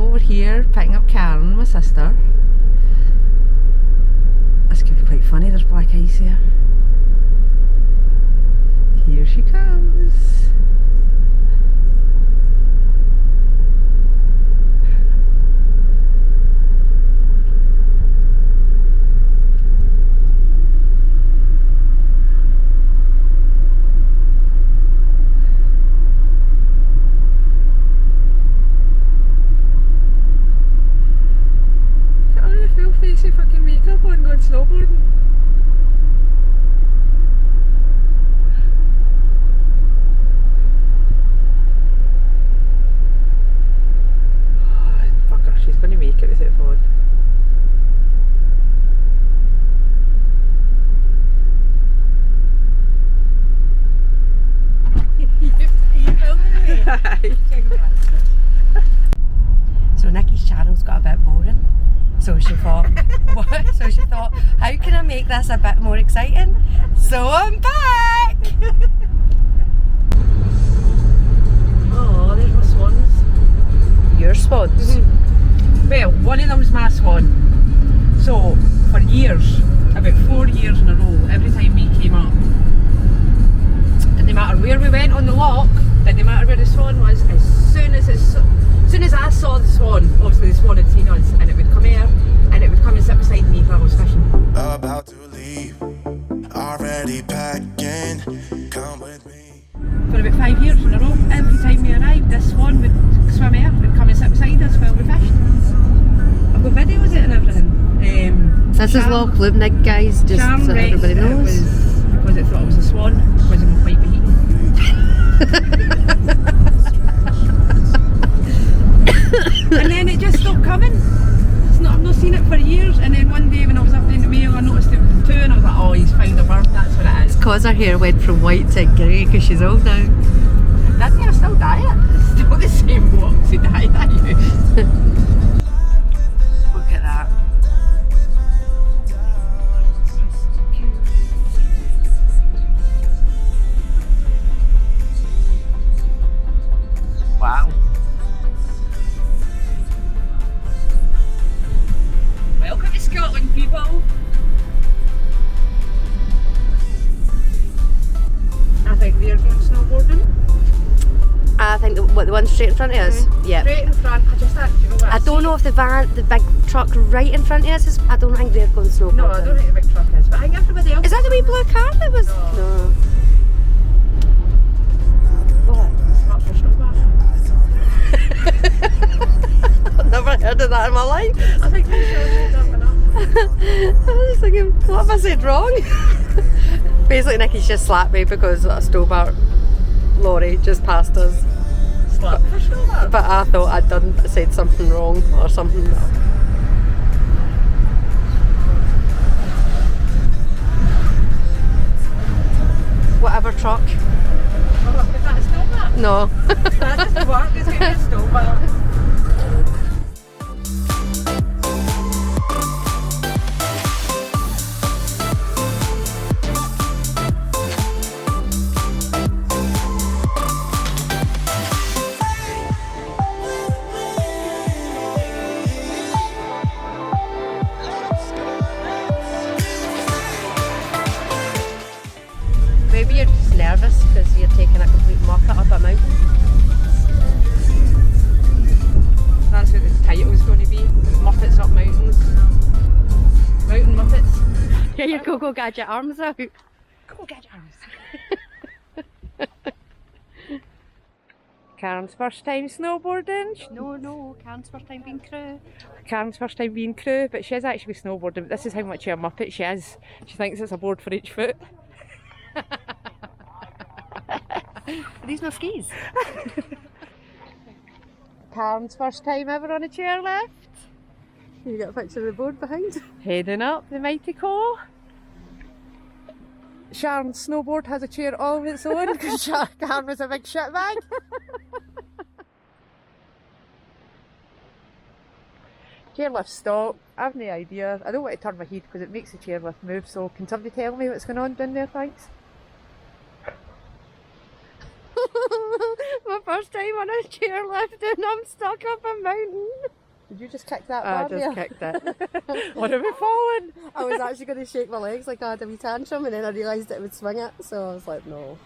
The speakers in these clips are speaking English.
over here picking up Karen, my sister. This could be quite funny, there's black ice here. Here she comes. Facey fucking makeup on going snowboarding. Oh, fucker, she's going to make it without phone. You filming me? So Nikki's channel's got a bit boring. So she thought, what? So she thought, how can I make this a bit more exciting? So I'm back! Oh, there's my swans. Your swans? Mm-hmm. Well, one of them's my swan. So, for years, about 4 years in a row, every time we came up, didn't matter where we went on the loch, didn't matter where the swan was, as soon as I saw the swan, obviously the swan had seen us, and it would come here, and it would come and sit beside me if I was fishing. About to leave, already packing, come with me. For about 5 years in a row, every time we arrived, this swan would swim here, would come and sit beside us while we fished. I've got videos of it and everything. This is Loch Lubnig, guys, just so everybody knows. It was because it thought it was a swan, because of my white beat. And then it just stopped coming. I've not seen it for years, and then one day when I was up doing the mail I noticed it was two, and I was like, oh, he's found a bird, that's what it is. It's cause her hair went from white to grey because she's old now. Didn't I still dye it? It's still the same waxy dye that I used. Look at that. Wow. Welcome to Scotland, people. I think they're going snowboarding. I think the one straight in front of us? Yeah. Straight in front. I just thought, you know what? I don't know if the big truck right in front of us is, I don't think they're going snowboarding. No, I don't think the big truck is, but I think everybody else. Is that the wee blue car that was? No. What? Not for snowboarding. I've never heard of that in my life. I think they showed jumping up. I was just thinking, what have I said wrong? Basically, Nicky's just slapped me because a snowboard lorry just passed us. Slap for snowboard? But I thought I'd said something wrong or something. Whatever truck. Oh, is that a snowboard? No. That doesn't work, it's going to be a snowboard. Maybe you're just nervous because you're taking a complete Muppet up a mountain. That's what the title's going to be. Muppets up mountains. Mountain Muppets. Get your go-go gadget arms out. Go gadget arms. Karen's first time snowboarding. No, Karen's first time being crew. Karen's first time being crew, but she is actually snowboarding. But this is how much of a Muppet she is. She thinks it's a board for each foot. Are these my skis? Karen's first time ever on a chairlift. You got a picture of the board behind? Heading up the mighty Cove. Sharon's snowboard has a chair all of its own because Karen was a big shit bag. Chairlift stop. I've no idea. I don't want to turn my head because it makes the chairlift move, so can somebody tell me what's going on down there, thanks? My first time on a chairlift and I'm stuck up a mountain. Did you just kick that I bar just there? kicked it. Would have been falling. I was actually going to shake my legs like I had a wee tantrum, and then I realised it would swing it, so I was like, no.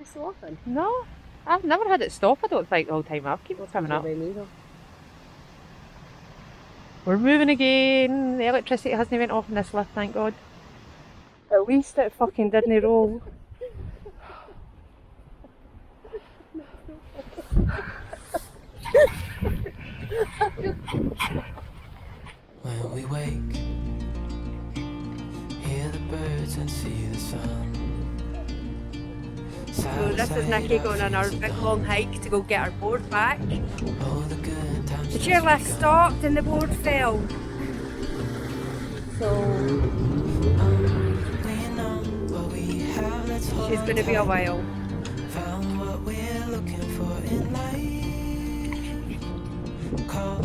It's so often. No, I've never had it stop, I don't think, the whole time. I've kept coming up. We're moving again. The electricity hasn't went off in this lift, thank God. At least it fucking didn't roll. When we wake, hear the birds and see the sun. So this is Nikki going on our big long hike to go get our board back. The chairlift stopped and the board fell. So she's going to be a while. Found what we're looking for in life. Call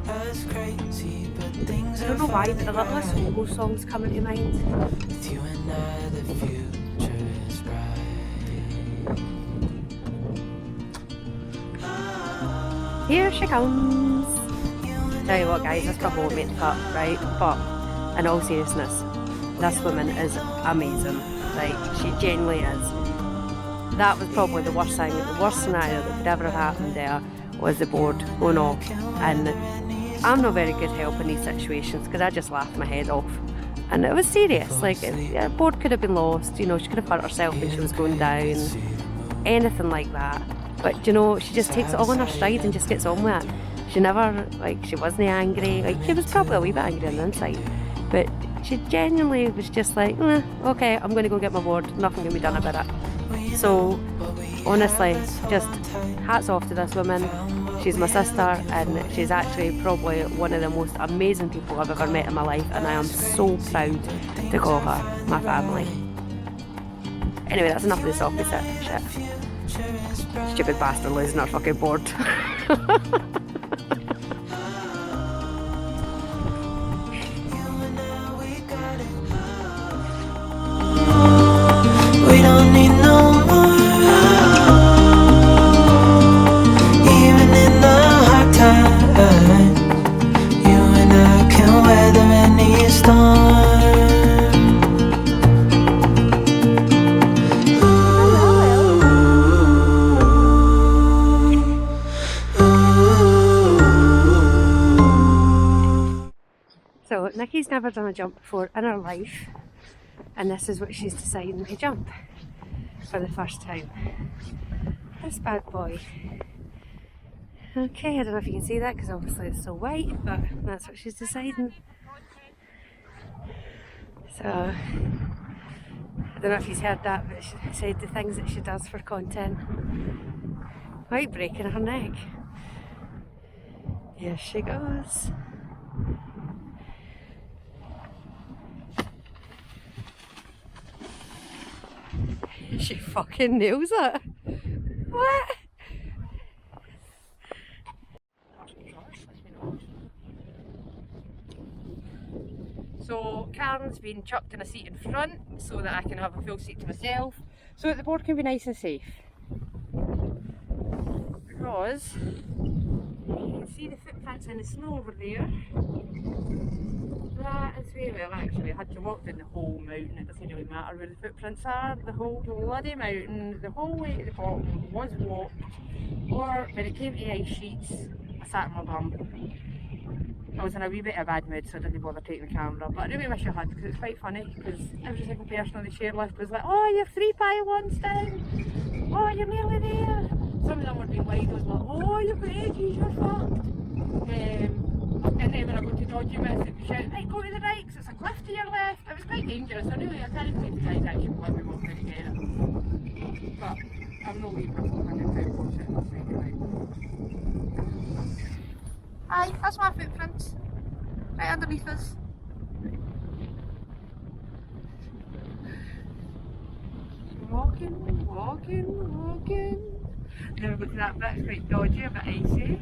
us crazy, but things I don't know why, but the littlest Hobo song's coming to mind. with you and I, the future is bright. Here she comes. Tell you what guys, this couple won't make the cut, right? But in all seriousness, this woman is amazing. Like, she genuinely is. That was probably the worst thing, the worst scenario that could ever have happened there was the board going off. And I'm not very good help in these situations because I just laughed my head off. And it was serious, like, the board could have been lost, you know, she could have hurt herself when she was going down, anything like that. But, you know, she just takes it all in her stride and just gets on with it. She never, like, she wasn't angry, like, she was probably a wee bit angry on the inside. But she genuinely was just like, okay, I'm going to go get my board, nothing can be done about it. So, honestly, just hats off to this woman. She's my sister and she's actually probably one of the most amazing people I've ever met in my life, and I am so proud to call her my family. Anyway, that's enough of this opposite shit. Stupid bastard losing her fucking board. We don't need no more. Even in the hard times, you and I can weather any storm. So Nikki's never done a jump before in her life, and this is what she's deciding to jump for the first time. This bad boy. Okay, I don't know if you can see that because obviously it's so white, but that's what she's deciding. So, I don't know if you've heard that, but she said the things that she does for content. Right, breaking her neck. Here she goes. She fucking nails it. What? So Karen's been chucked in a seat in front so that I can have a full seat to myself, so that the board can be nice and safe. Because you can see the footprints in the snow over there. That is where, well actually I had to walk down the whole mountain, it doesn't really matter where the footprints are, the whole bloody mountain, the whole way to the bottom was walked, or when it came to ice sheets, I sat on my bum. I was in a wee bit of a bad mood, so I didn't bother taking the camera, but I really wish I had because it's quite funny, because every single person on the chairlift was like, oh you're 3 pylons down, oh you're nearly there. Some of them were being wide, I was like, oh you've got edges, you're fucked. And then when I go to dodgy bits, it was shouting, right, go to the right, because it's a cliff to your left. It was quite dangerous, I really, I can't believe the guys actually let me walk through to get it. But I'm not leaving myself in the town watching it this week, right? Aye, that's my footprints, right underneath us. Walking, walking, walking. Then we go to that bit, it's quite dodgy, a bit icy.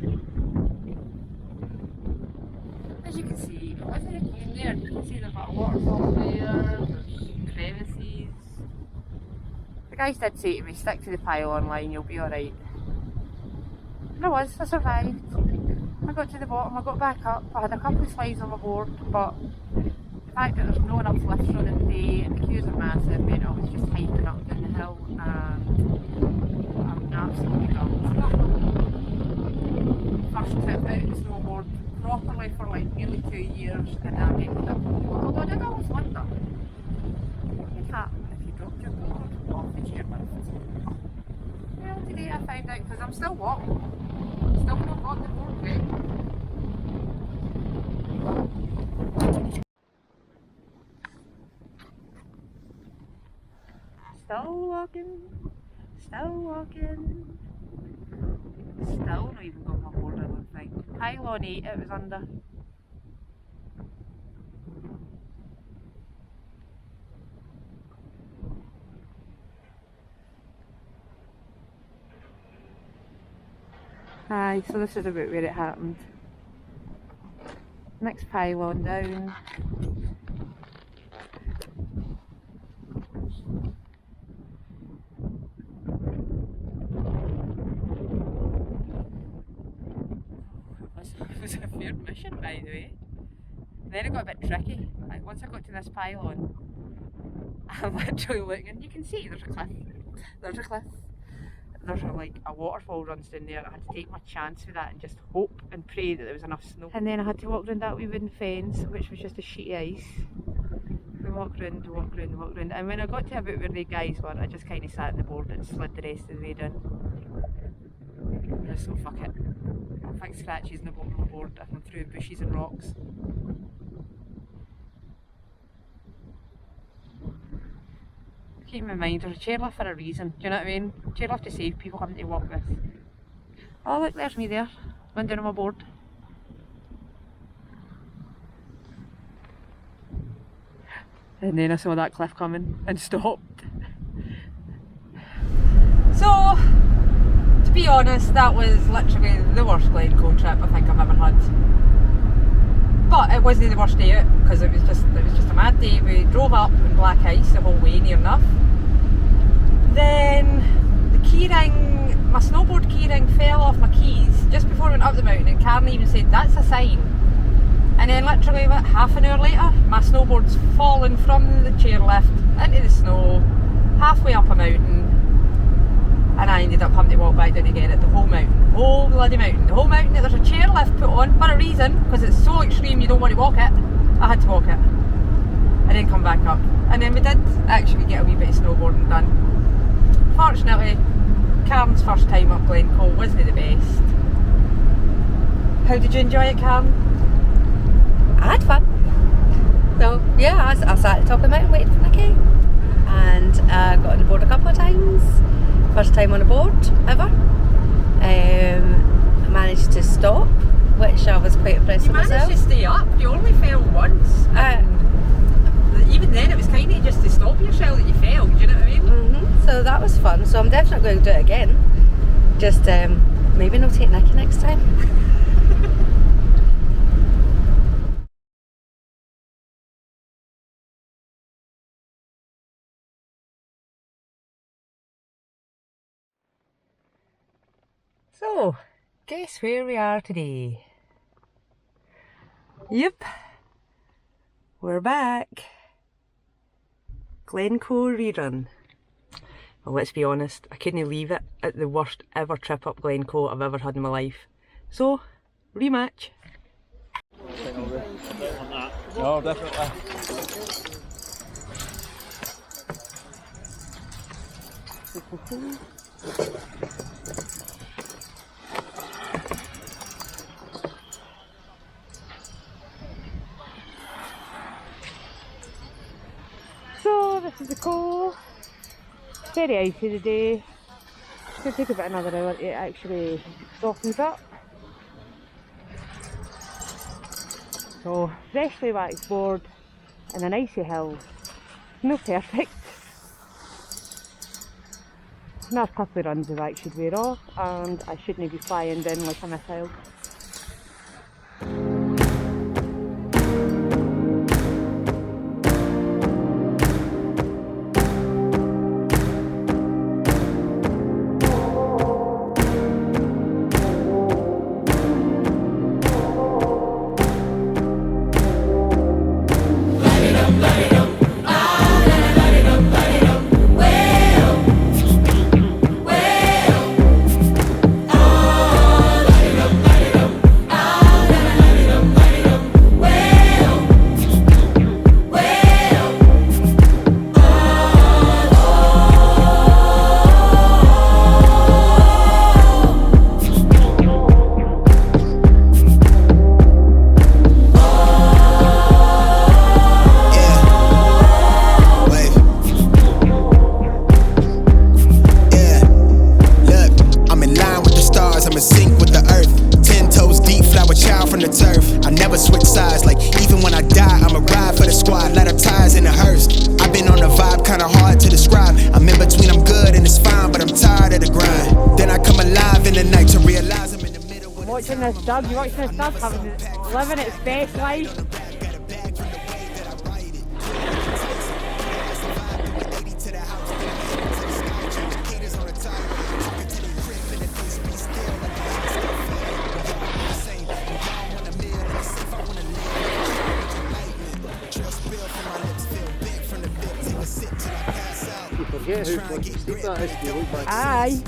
As you can see, as I came there, you can see there's a waterfall there, there's crevices. The guys did say to me, stick to the pylon line, you'll be alright. And I was, I survived. I got to the bottom, I got back up, I had a couple of slides on my board, but the fact that there's no enough lifts on in the day and the queues are massive, meant I was just hiking up down the hill and I'm absolutely done. First trip out to snowboard properly for like nearly 2 years and I ended up, although I did always wonder what would happen if you dropped your board off the chairlift. Well, today I found out because I'm still walking. Still not got the board wet. Still walking. Still walking. Still not even got my board, I don't think. Pylon 8 it was under. Aye, so this is about where it happened. Next pylon down. It was a fair mission, by the way. Then it got a bit tricky. Like, once I got to this pylon, I'm literally looking, you can see there's a cliff. There's a cliff. There's like a waterfall runs down there. I had to take my chance with that and just hope and pray that there was enough snow. And then I had to walk around that wee wooden fence, which was just a sheet of ice. We walked round, walked round, walked round. And when I got to about where the guys were, I just kind of sat on the board and slid the rest of the way down. So fuck it. I'll fix scratches in the bottom of the board if I'm through bushes and rocks. Keep in mind, there's a chairlift for a reason, do you know what I mean? Chairlift to save people having to walk this. Oh look, there's me there, went down on my board. And then I saw that cliff coming and stopped. So, to be honest, that was literally the worst Glencoe trip I think I've ever had. But it wasn't the worst day out because it was just a mad day. We drove up in black ice the whole way near enough. Then the keyring, my snowboard keyring fell off my keys just before I went up the mountain and Karen even said that's a sign. And then literally about half an hour later my snowboard's fallen from the chairlift into the snow halfway up a mountain and I ended up having to walk back down again at the whole mountain. Whole bloody mountain. The whole mountain that there's a chairlift put on for a reason because it's so extreme you don't want to walk it. I had to walk it and then come back up. And then we did actually get a wee bit of snowboarding done. Fortunately, Karen's first time up Glencoe wasn't the best. How did you enjoy it, Karen? I had fun. So yeah, I sat at the top of the mountain waiting for Nicky and got on the board a couple of times. First time on a board ever. I managed to stop, which I was quite impressed with myself. You managed to stay up, you only fell once. Even then it was kind of just to stop yourself that you fell, do you know what I mean? So that was fun, so I'm definitely going to do it again. Just maybe not take Nicky next time. So, guess where we are today? Yep, we're back. Glencoe rerun. Well, let's be honest, I couldn't leave it at the worst ever trip up Glencoe I've ever had in my life. So, rematch. No, definitely. So this is the call. Very icy today. It's going to take about another hour to actually softens up. So freshly waxed board and an icy hill. No perfect. Another couple of runs the wax should wear off and I shouldn't be flying down like a missile. watching this dog. You watching this dog living its best life. Forget who fucking Steve that is, you look back. Aye.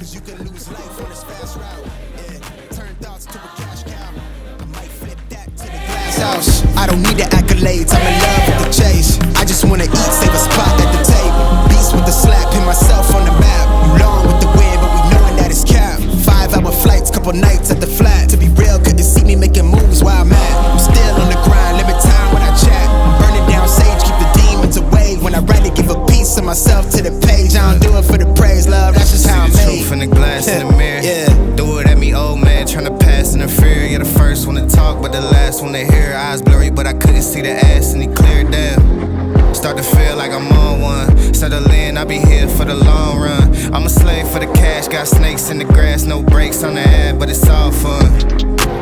House. I don't need the accolades, I'm in love with the chase. I just wanna eat, save a spot at the table. Beast with the slap, pin myself on the map. You long with the wind, but we knowing that it's cap. 5-hour flights, couple nights at the flat. To be real, couldn't see me making moves while I'm at. I'm still on the grind, limit time when I chat. I'm burning down sage, keep the demons away. When I write it, give a piece of myself to the page. I don't do it for the praise, love, that's just how I'm made. Truth in the glass in the mirror. Yeah. Do it at me, old man, tryna pass in the fear. You're the first one to talk, but the last one to hear. Eyes blurry, but I couldn't see the ass, and he cleared down. Start to feel like I'm on one. Settle in, I'll be here for the long run. I'm a slave for the cash, got snakes in the grass, no brakes on the ad, but it's all fun.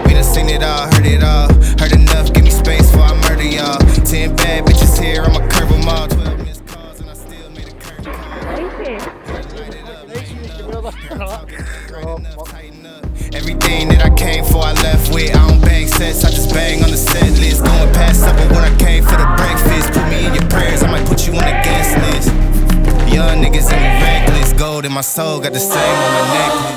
We done seen it all, heard it all. Heard enough, give me space before I murder y'all. 10 bad bitches here, I'ma curve them all. 12 missed calls, and I still made a curve call. Everything that I came for, I left with. I don't bang sets, I just bang on the set list. Going past supper when I came for the breakfast. Put me in your prayers, I might put you on the guest list. Young niggas in me reckless. Gold in my soul, got the same on my necklace.